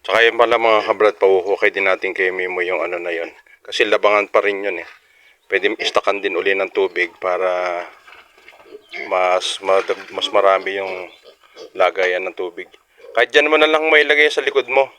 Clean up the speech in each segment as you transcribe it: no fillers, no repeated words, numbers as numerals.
Tsaka yun pala mga kabrad, pauhukay din natin kay Mimo yung ano na yun. Kasi labangan pa rin yun eh. Pwede istakan din uli ng tubig para mas marami yung lagayan ng tubig. Kahit dyan mo na lang mailagay sa likod mo.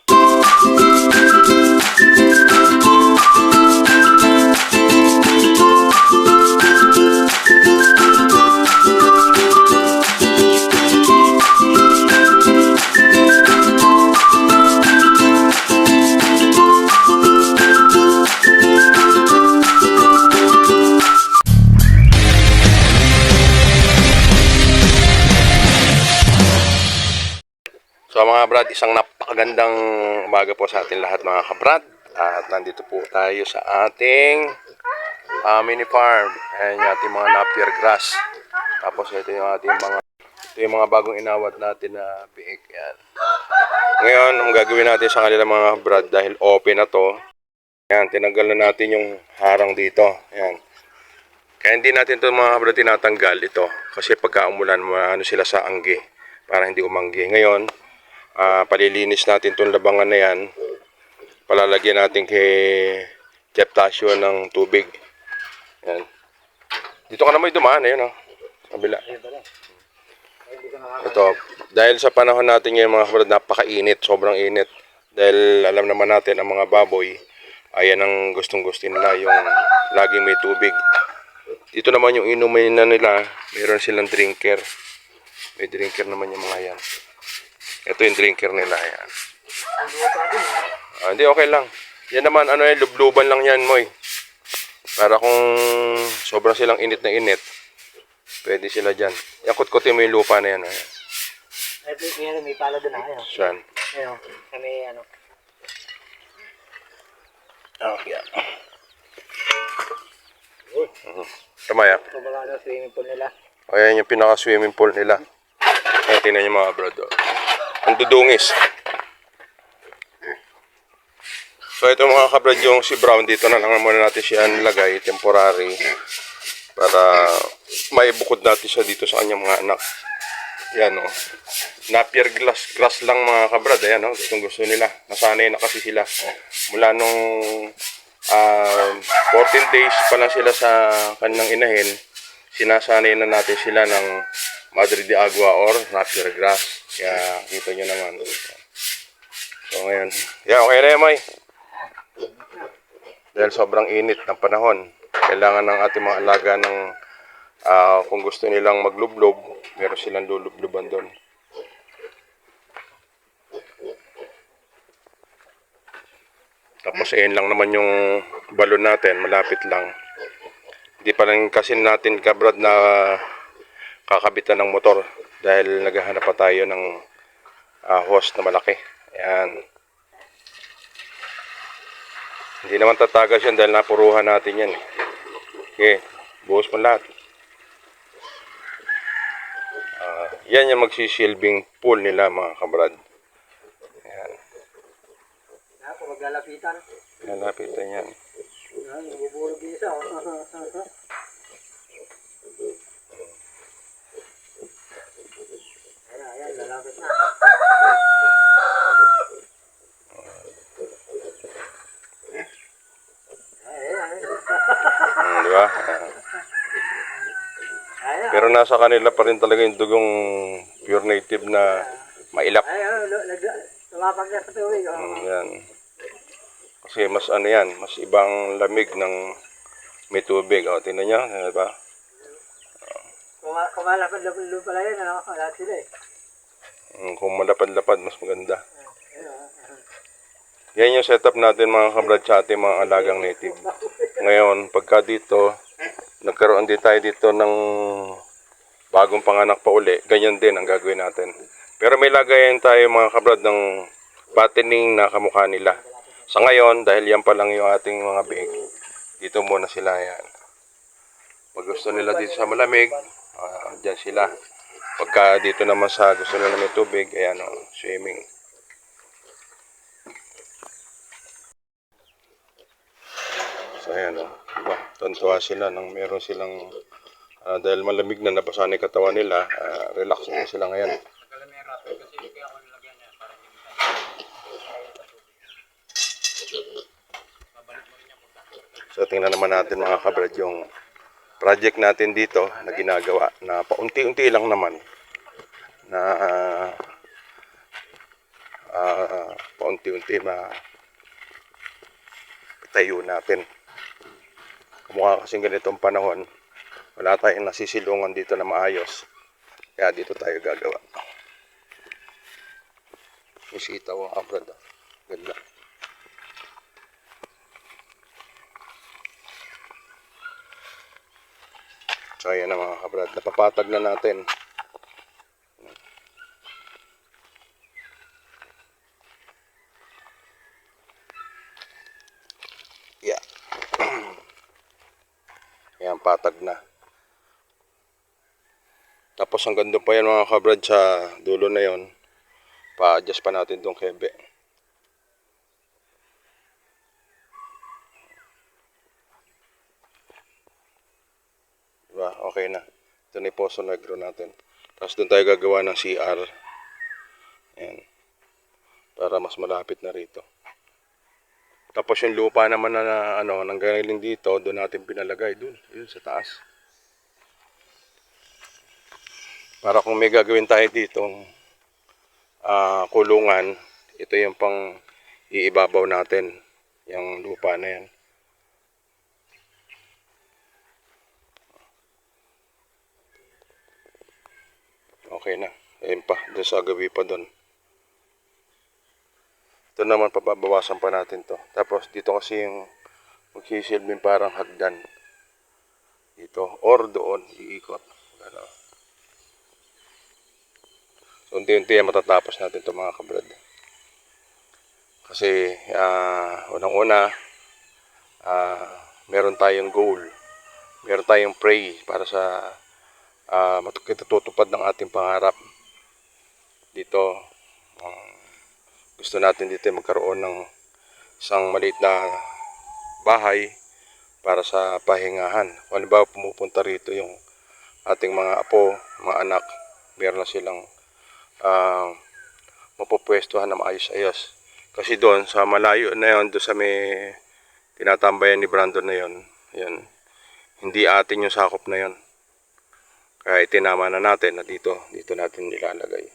So mga brad, isang napakagandang umaga po sa ating lahat mga kabrad. At nandito po tayo sa ating mini farm. Ayan yung ating mga napier grass. Tapos ito yung mga bagong inawat natin na biik. Ayan. Ngayon, ang gagawin natin sa kanila mga brad, dahil open na to. Ayan, tinanggal na natin yung harang dito. Ayan. Kaya hindi natin ito mga brad tinatanggal ito. Kasi pagka umulan, ano sila sa anggi. Para hindi umanggi. Ngayon, palilinis natin itong labangan na yan. Palalagyan natin kay Jeff Tasio ng tubig. Yan. Dito ka naman dumaan, ayun o. Kabila. Ito, dahil sa panahon natin ngayon mga kabrad, napakainit, sobrang init. Dahil alam naman natin ang mga baboy, ayan ang gustong-gusto nila, yung laging may tubig. Dito naman yung inumin na nila, mayroon silang drinker. May drinker naman yung mga yan. Ito yung drinker nila, yan. Hindi, okay lang. Yan naman, lubluban lang yan, Moy. Para kung sobrang silang init na init, pwede sila dyan. Yakot-kotin mo yung lupa na yan. Ayan. May pala doon na. Saan? Ayun, kami ano. Okay. Tama ya. Ito ba ang swimming pool nila? Ayan yung pinaka-swimming pool nila. Ayan, tingnan nyo mga brad. Ang dudungis. So ito mga kabrad, yung si Brown, dito na lang muna natin siya nilagay, temporary, para maibukod natin siya dito sa kanyang mga anak. Yan o. Napier grass lang mga kabrad. Ayan o, gustong gusto nila. Nasanay na kasi sila. Mula nung 14 days pa lang sila sa kanilang inahin, sinasanay na natin sila ng Madre de Agua or Napier grass. Kaya kita nyo naman. So ngayon, yeah, okay na yan, May. Dahil sobrang init ng panahon, kailangan ng ating mga alaga ng kung gusto nilang maglublob, meron silang lulubluban doon. Tapos ayan lang naman yung balon natin, malapit lang. Hindi pa lang kasi natin kabrad na kakabitan ng motor dahil naghahanap pa tayo ng hose na malaki. Ayan. Hindi naman tatagas yan dahil napuruhan natin yan. Okay, buhos mo lahat. Yan yung magsisilbing pool nila mga kabrad. Ayan. Kung maglalapitan. Lalapitan yan. Bubulog isa. Ayan, lalapit na. Di ba? Pero nasa kanila pa rin talaga yung dugong pure native na mailap. Tumapag na sa tubig. Yan. Kasi mas yan, mas ibang lamig ng may tubig. O, tingnan nyo, di ba? Kung malapad-lapad pala yun, lahat sila eh. Kung malapad-lapad, mas maganda. Yan yung setup natin mga kabrad sa ating mga alagang native. Ngayon, pagka dito, nagkaroon din tayo dito ng bagong panganak pa uli, ganyan din ang gagawin natin. Pero may lagayan tayo mga kabrad ng battening na kamukha nila. Sa ngayon, dahil yan pa lang yung ating mga biik, dito muna sila yan. Pag gusto nila dito sa malamig, dyan sila. Pagka dito naman sa gusto nila may tubig, ayan o, swimming. So ayan o, diba? Tuntua sila nang meron silang, dahil malamig na nabasa na yung katawan nila, relax na sila ngayon. So tingnan naman natin mga kabrad yung project natin dito na ginagawa na paunti-unti lang naman na paunti-unti tayo natin. Kumukha kasing ganitong panahon, wala tayong nasisilungan dito na maayos. Kaya dito tayo gagawa. Yung sitaw mga kabrad. Ganda. So ayan na mga kabrad. Napapatag na natin. Yeah. Ayan, patag na. Tapos hanggang doon pa yan mga kabrad sa dulo na yon. Pa-adjust pa natin tong kebe. Diba? Okay na. Ito na yung Poso Negro natin. Tapos doon tayo gagawa ng CR. Ayan. Para mas malapit na rito. Tapos yung lupa naman na nanggaling dito, doon natin pinalagay. Doon, yun sa taas. Para kung may gagawin tayo ditong kulungan, ito yung pang iibabaw natin. Yung lupa na yan. Okay na. Ayun pa. Doon sa gabi pa doon. Ito naman pababawasan pa natin to. Tapos dito kasi yung magsisilbing parang hagdan. Dito. Or doon. Iikot. Ano. So unti-unti matatapos natin ito mga kabrad. Kasi unang-una meron tayong goal. Meron tayong pray para sa matutupad ng ating pangarap. Dito gusto natin dito magkaroon ng isang maliit na bahay para sa pahingahan. Kung halimbawa pumupunta rito yung ating mga apo, mga anak, meron na silang mapupwestuhan na maayos-ayos. Kasi doon sa malayo na yon, doon sa may tinatambayan ni Brandon na yon, yun, hindi atin yung sakop na yon. Kaya itinama na natin na dito natin nilalagay.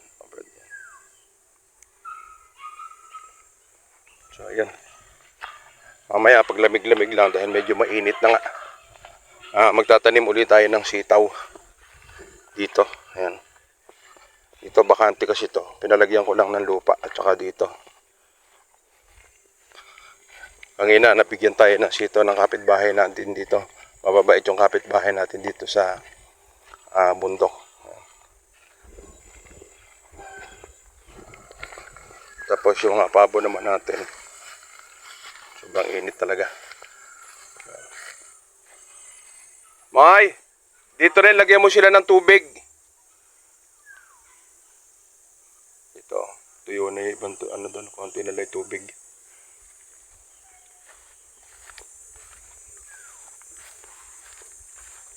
So ayan. Mamaya pag lamig-lamig lang dahil medyo mainit na nga. Magtatanim ulit tayo ng sitaw. Dito, ayan. Dito bakante kasi ito. Pinalagyan ko lang ng lupa at saka dito. Kanina nabigyan tayo ng sitaw ng kapitbahay natin dito. Mababait yung kapitbahay natin dito sa bundok. Tapos yung pabo naman natin. Sobrang init talaga. May, dito rin lagyan mo sila ng tubig. Ito, tuyo na yung ibang doon, konti na lang tubig.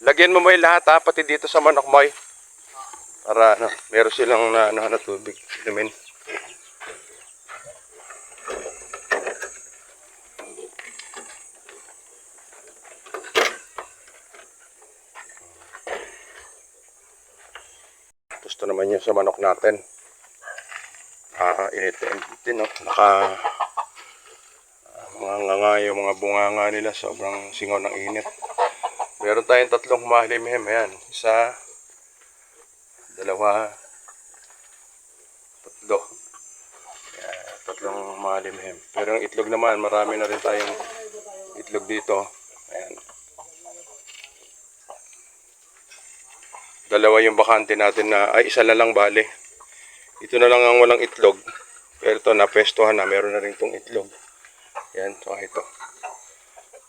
Lagyan mo lahat pati dito sa manok mo. Para meron silang na tubig. Inumin. Gusto naman yun sa manok natin. Init din, no? Mga yung mga bunganga nila, sobrang singaw ng init. Meron tayong 3 malimhem. Ayan. 1, 2, 3. Ayan, 3 malimhem. Pero yung itlog naman, marami na rin tayong itlog dito. Ayan. 2 yung bakante natin na, 1 na lang bale. Ito na lang ang walang itlog. Pero ito, napestuhan na. Meron na rin itong itlog. Yan, tsaka ito.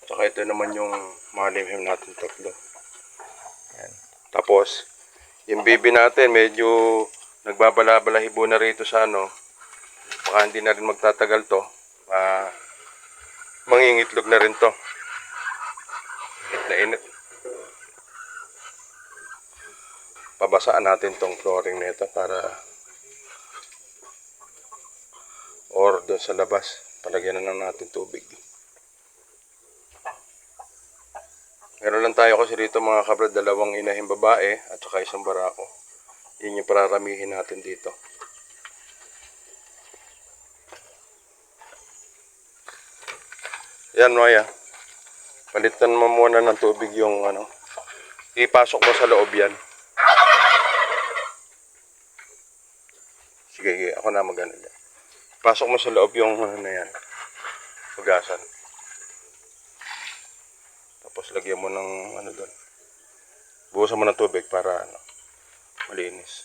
Tsaka ito naman yung malimhem natin 3. Yan. Tapos, yung baby natin, medyo nagbabala-balahibo na rito sa baka hindi na rin magtatagal to. Mangingitlog na rin to. Init na init. Pabasaan natin tong flooring nito para or doon sa labas palagyan na lang natin tubig. Meron lang tayo kasi dito mga kabrad, dalawang inahing babae at saka isang barako. Yun yung pararamihin natin dito. Yan Maya, palitan mo muna ng tubig yung ano. Ipasok mo sa loob yan. Sige, ako na magano yan. Pasok mo sa loob yung ano na yan. Hugasan. Tapos lagyan mo ng ano doon. Buhusan mo ng tubig para ano, malinis.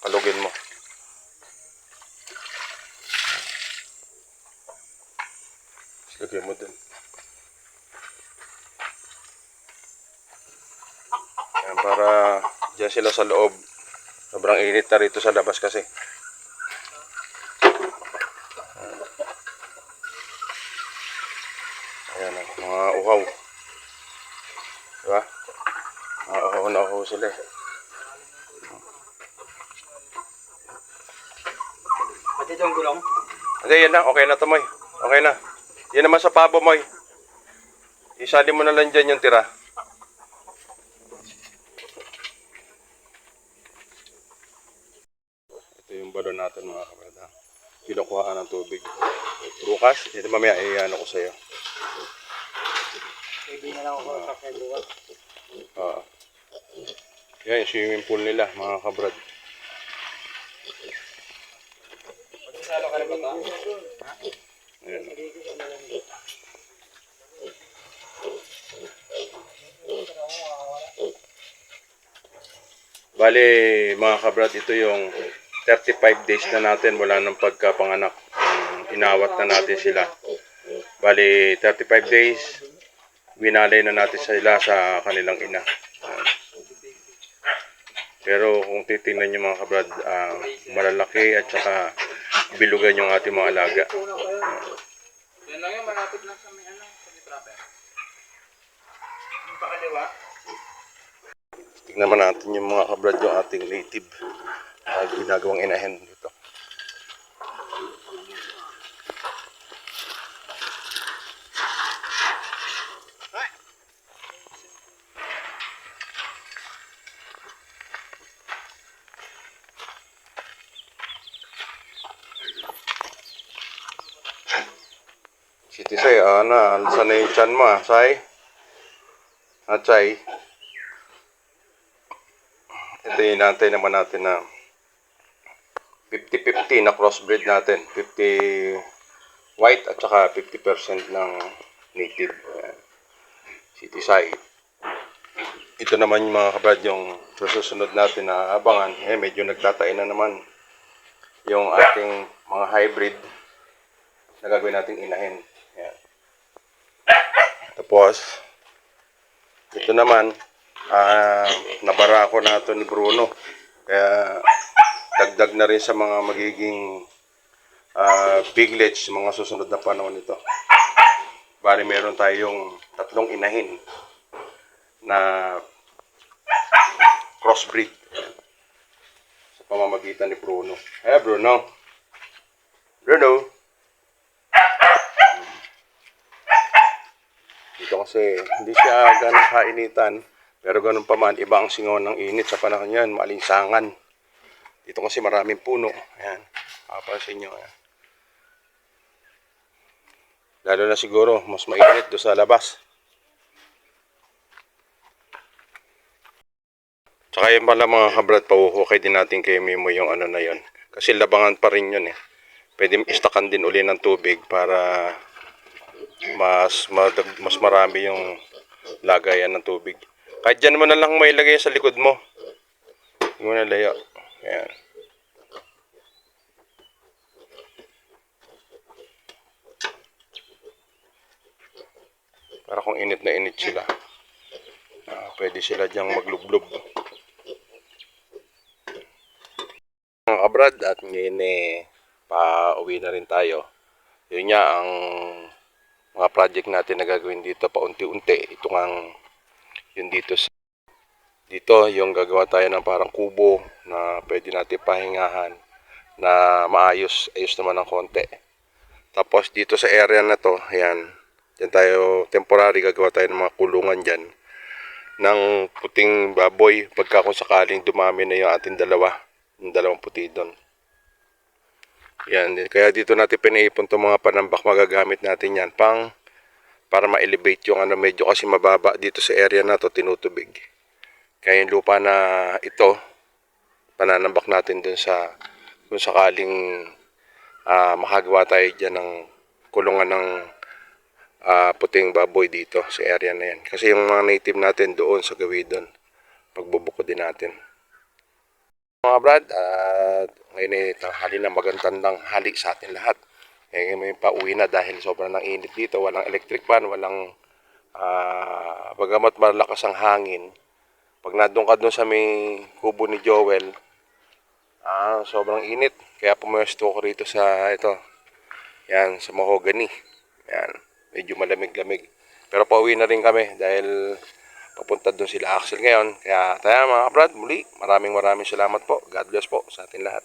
Kalugin mo. Lagyan mo doon. Yan, para dyan sila sa loob. Sobrang init na rito sa labas kasi. Ayan, mga uhaw. Diba? Mga uhaw na uhaw sila eh. Pati itong gulong. Hindi, yan na. Okay na to, Moy. Okay na. Yan naman sa pabo, Moy. Isali mo na lang dyan yung tira. Ito yung balon natin mga kabrada. Kinukuhaan ng tubig. Bukas, ito mamaya i-ano ko sa'yo. Hindi na lang ako sa bukas. Yan yung swimming pool nila mga kabrad. Magsasalo ka na ba ito? Ayan. Bale mga kabrad, ito yung 35 days na natin mula ng pagkapanganak. Inawat na natin sila. Bale 35 days, winalay na natin sila sa kanilang ina. Pero kung titingnan nyo mga kabrad, malalaki at saka bilugan yung ating mga alaga. Yan lang yung malapit lang sa may ano, sa may trapper. Yung pakaliwa. Tignan naman natin yung mga kabrad, yung ating native ginagawang inahen dito. Si Tisay, saan na yung tiyan mo Say? Say? Ito yung natin naman natin na 50-50 na crossbreed natin. 50 white at saka 50% ng native. Si Tisay. Ito naman yung mga kabrad yung susunod natin na abangan. Medyo nagtatain na naman yung ating mga hybrid na gagawin natin inahin. Yan. Tapos, ito naman, nabara ko na ito ni Bruno. Kaya, dagdag na rin sa mga magiging piglets mga susunod na panahon nito. Bali, meron tayong 3 inahin na crossbreed sa pamamagitan ni Bruno. Bruno. Bruno. Dito kasi hindi siya ganang kainitan, pero ganun pa man, iba ang singaw ng init sa panahon yan, maalinsangan. Dito kasi maraming puno. Ayan, papansin nyo. Ayan. Lalo na siguro, mas mainit doon sa labas. Tsaka yung pala mga kabrad, pauhukay din natin kay Mimo yung ano na yon. Kasi labangan pa rin yun eh. Pwede istakan din uli ng tubig para mas marami yung lagayan ng tubig. Kahit dyan mo na lang may lagay sa likod mo. Hindi mo na layo. Ayan. Para kung init na init sila. Pwede sila dyang maglublob. Mga kabrad, at ngayon pa-uwi na rin tayo. Yun nga ang mga project natin na gagawin dito paunti-unti. Ito ang yun dito yung gagawa tayo ng parang kubo na pwede natin pahingahan na ayos naman ng konti. Tapos dito sa area na to, ayan, Diyan tayo temporary gagawa tayo ng mga kulungan dyan ng puting baboy pagka kung sakaling dumami na yung ating yung dalawang puti doon. Yan, kaya dito natin pinaipon itong mga panambak, magagamit natin yan para ma-elevate yung medyo kasi mababa dito sa area na to, tinutubig. Kaya yung lupa na ito, pananambak natin dun sa kung sakaling makagawa tayo dyan ng kulungan ng puting baboy dito sa area na yan. Kasi yung mga native natin doon sa gawin doon, pagbubuko din natin. Mga brad, ngayon ay tanghali na, magandang tanghali sa atin lahat. Ngayon may pauwi na dahil sobrang nang init dito, walang electric fan, walang bagamat malakas ang hangin. Pag nandun ka dun sa may kubo ni Joel, sobrang init. Kaya pumuesto ko rito sa ito. Yan, sa mahogany. Yan, medyo malamig-lamig. Pero pauwi na rin kami dahil papunta doon sila Axel ngayon. Kaya tayo mga brad, muli, maraming salamat po. God bless po sa atin lahat.